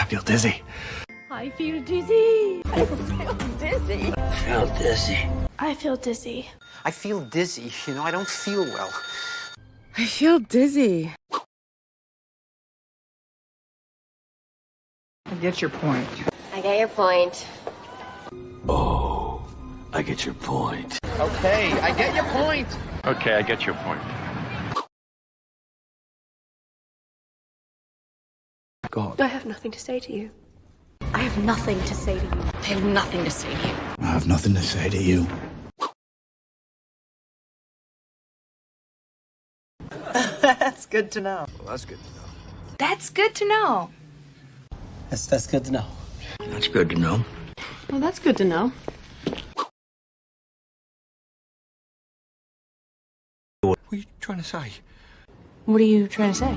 feel dizzy. I feel dizzy. I feel dizzy. I feel dizzy. I feel dizzy. I feel dizzy. You know, I don't feel well. I feel dizzy. I get your point. I get your point. Oh, I get your point. Okay, I get your point. Okay, I get your point. God. I have nothing to say to you. I have nothing to say to you. I have nothing to say to you. I have nothing to say to you. That's good to know. Well, that's good to know. That's good to know. That's good to know. That's good to know. Well, that's good to know. What are you trying to say? What are you trying to say?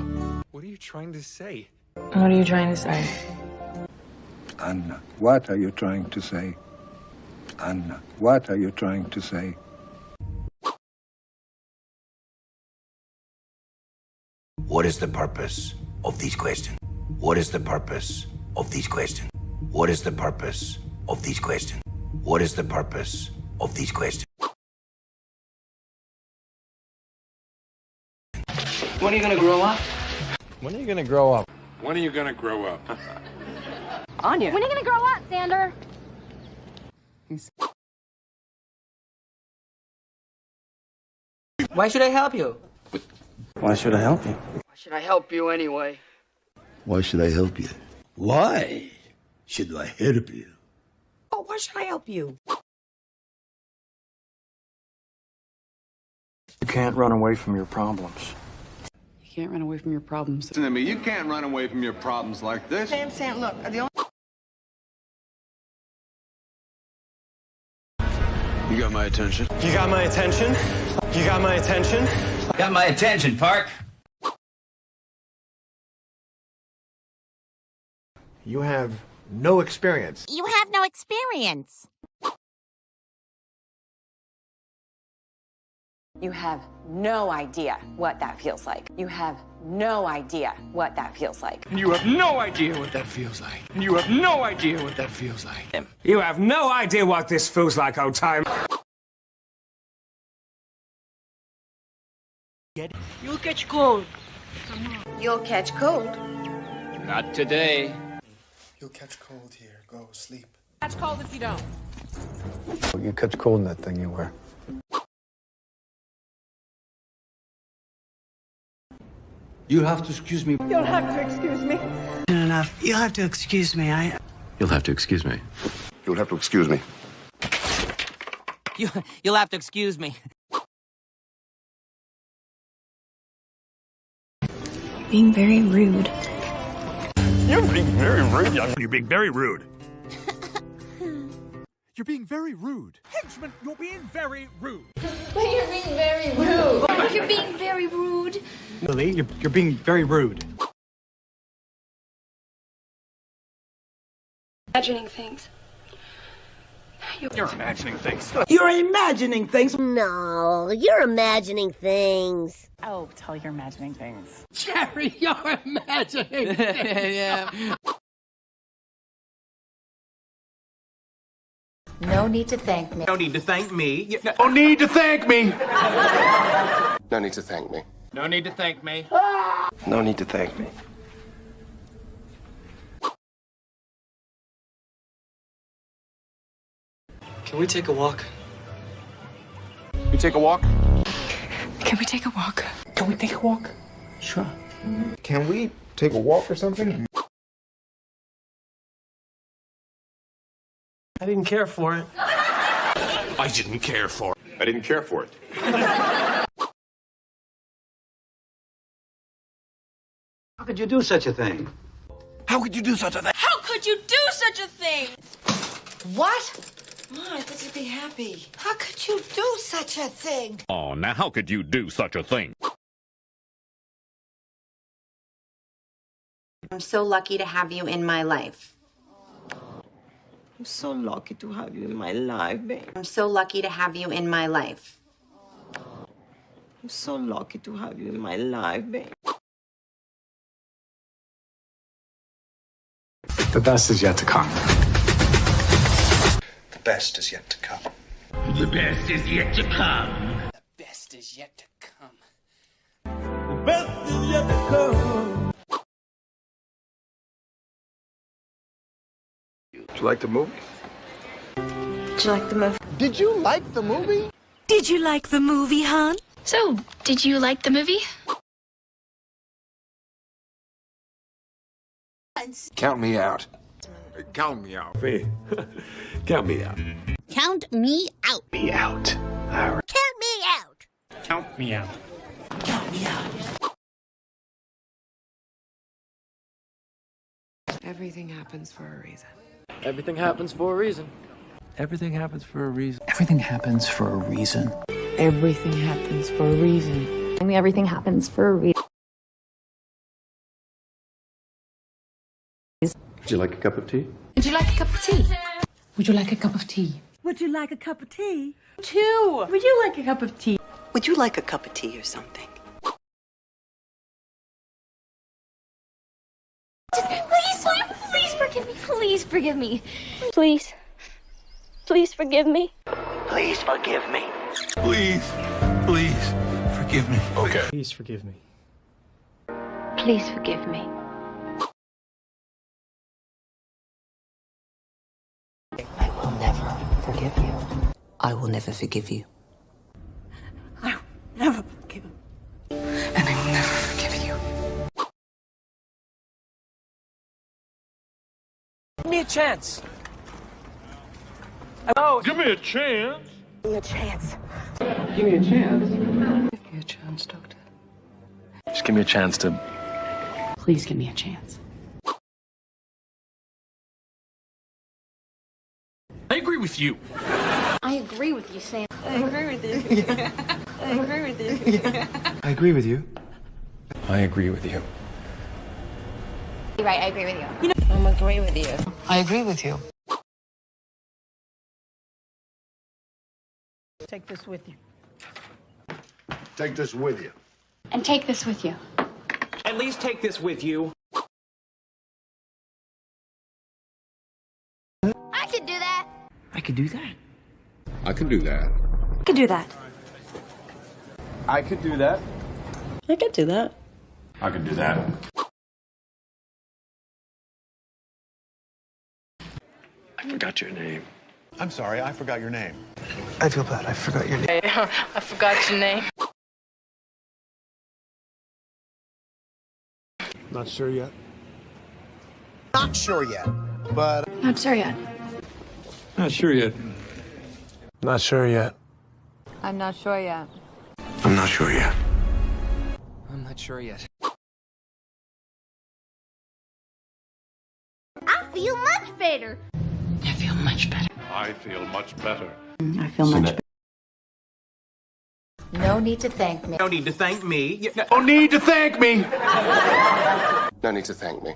What are you trying to say? What are you trying to say? Anna, what are you trying to say? Anna, what are you trying to say? What is the purpose of these questions? What is the purpose of these questions? What is the purpose of these questions? What is the purpose of these questions? When are you gonna grow up? When are you gonna grow up? When are you gonna grow up? Anya. When are you gonna grow up, Sander? Why should I help you? Why should I help you? Why should I help you anyway? Why should I help you? Why should I help you? Oh, why should I help you? You can't run away from your problems. You can't run away from your problems. Listen to me, you can't run away from your problems like this. Sam, look, the only... You got my attention. You got my attention? You got my attention? Got my attention, Park. You have no experience. You have no experience. You have no idea what that feels like. You have no idea what that feels like. You have no idea what that feels like. You have no idea what that feels like. You have no idea what this feels like, old time. You'll catch cold. You'll catch cold. Not today. You'll catch cold here. Go sleep. Catch cold if you don't. You catch cold in that thing you wear. You'll have to excuse me. You'll have to excuse me. Enough. You'll have to excuse me. You'll have to excuse me. You'll have to excuse me. You'll have to excuse me. Being very rude. You're being very rude. You're being very rude. You're being very rude. Henchman, you're being very rude. But you're being very rude. You're being very rude. Lily, you're being very rude. Imagining things. You're imagining things. You're imagining things. No, you're imagining things. Oh, tell you're imagining things. Jerry, you're imagining things. Yeah. No need to thank me. No need to thank me. No need to thank me. No need to thank me. No need to thank me. No need to thank me. Can we take a walk? You take a walk? Can we take a walk? Can we take a walk? Sure. Can we take a walk or something? I didn't care for it. I didn't care for it. I didn't care for it. How could you do such a thing? How could you do such a thing? How could you do such a thing? What? Mom, I thought you'd be happy. How could you do such a thing? Oh, now how could you do such a thing? I'm so lucky to have you in my life. I'm so lucky to have you in my life, babe. I'm so lucky to have you in my life. I'm so lucky to have you in my life, babe. The best is yet to come. The best is yet to come. The best is yet to come. The best is yet to come. The best is yet to come. Did you like the movie? Did you like the movie? Did you like the movie? Did you like the movie, hon? So, did you like the movie? Count me out. Count me out. Count me out. Count me out. Me out. All right. Count me out. Count me out. Count me out. Everything happens for a reason. Everything happens for a reason. Everything happens for a reason. Everything happens for a reason. Everything happens for a reason. Everything happens for a reason. Would you like a cup of tea? Would you like a cup of tea? Would you like a cup of tea? Would you like a cup of tea? Two. Would you like a cup of tea? Would you like a cup of tea or something? Please forgive me. Please forgive me. Please. Please forgive me. Please forgive me. Please forgive me. Okay. Please forgive me. Please forgive me. I will never forgive you. I will never forgive you. I will never forgive you. And I will never forgive you. Give me a chance. Give me a chance. Give me a chance. Give me a chance. Give me a chance, Doctor. Just give me a chance to... Please give me a chance. I agree with you. I agree with you, Sam. I agree with you. I agree with you. I agree with you. I agree with you. You're right, I agree with you. I'm agree with you. I agree with you. Take this with you. Take this with you. And take this with you. At least take this with you. I could do that. I could do that. I can do that. I could do that. I could do that. I could do that. I can do that. I forgot your name. I'm sorry, I forgot your name. I feel bad. I forgot your name. I forgot your name. Not sure yet. Not sure yet, but... Not sure yet. Not sure yet. Not sure yet. I'm not sure yet. I'm not sure yet. I'm not sure yet. I feel much better. I feel much better. I feel much better. I feel much better. No need to thank me. No need to thank me. No need to thank me. No need to thank me.